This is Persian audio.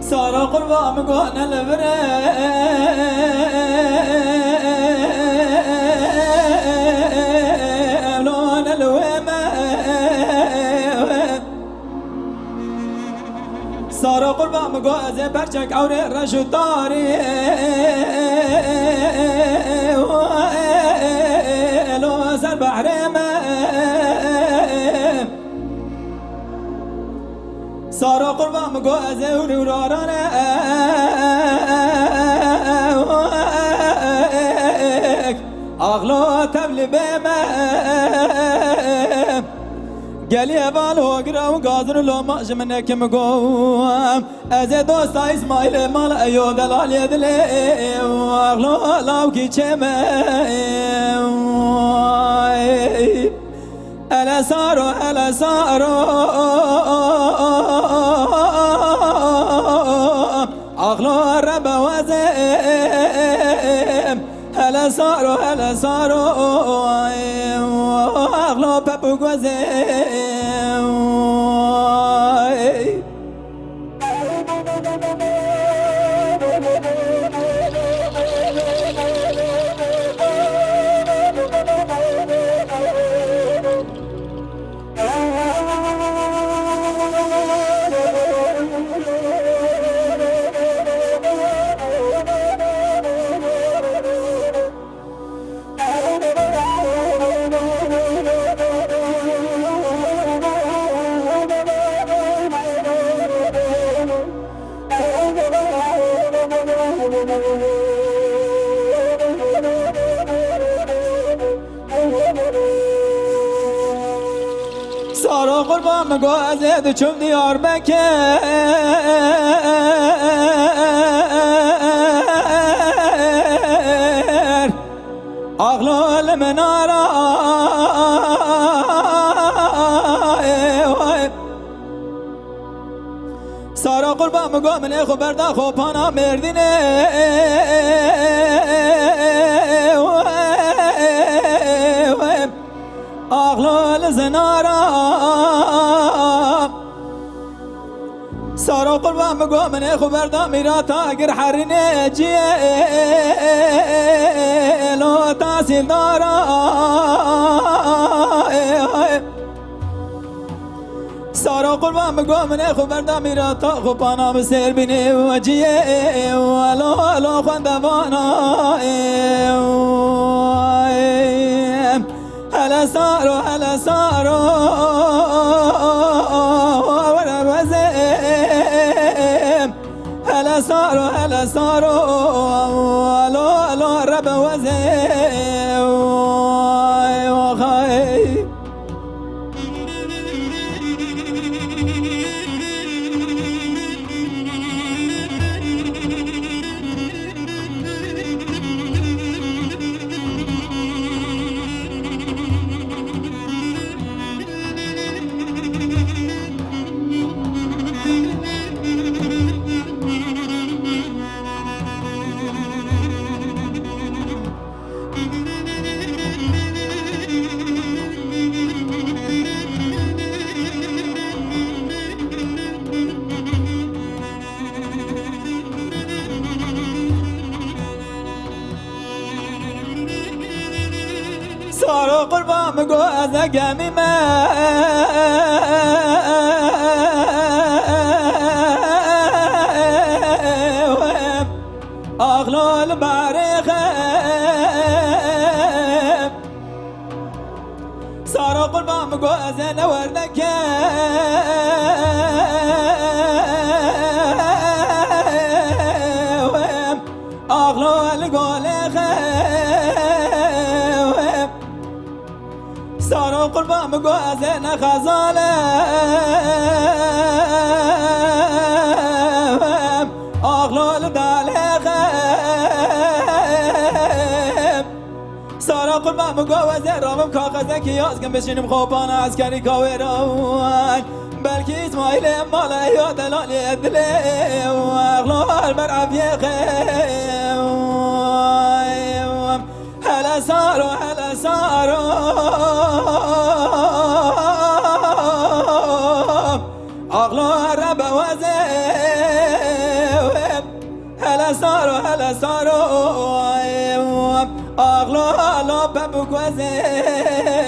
سارا قربان مقون البريم لون الويمة سارا قربان مقون زي برشك عوري رشو طاري لو سر بحريمة سارا قربان مقوزه ورورانه اغلو تبلي بيمه قالي بالو قرا وقادر لو ماش منك مقوم ازي دوستا اسماعيل مال ايو دلال يدلي اغلو لاو كي چمه ألا سارو ألا سارو أغلو الرب وزيم ألا سارو ألا سارو أغلو بابو وزيم سارا قربان مقوزه چوم دیار بکر اغلو المنارا سارا قربان مقوم من اخو بردا خو پانا مردینه اغلو لزنارا سارا قربان مقوم من اخو بردا میراتا اگر حرینه جیه لو تحصیل دارا سارا قربان مقوم من اخو بردا میراتا خو پانا بسر بینه و جیه ولو خواندوانا هلا سارو هلا سارو ورا وزيم هلا سارو هلا سارو لو رب وزيم وخاي سارا قربان مقوزه قمي ما اغلو الباريخ سارا قربان مقوزه نوردك اغلو القولخ سارا قربان مقوزه نخزاله اغلو الدالخ سارا قربان مقوزه رامم کاغذه که یازگم بشینیم خوبان عسکری کاویران بلکه اسماعیل ماله یا دلالی دله اغلو البرعبیه هلا سارو هلا سارو اغلا رب وزم هلا سارو اغلا لا ببو گوزم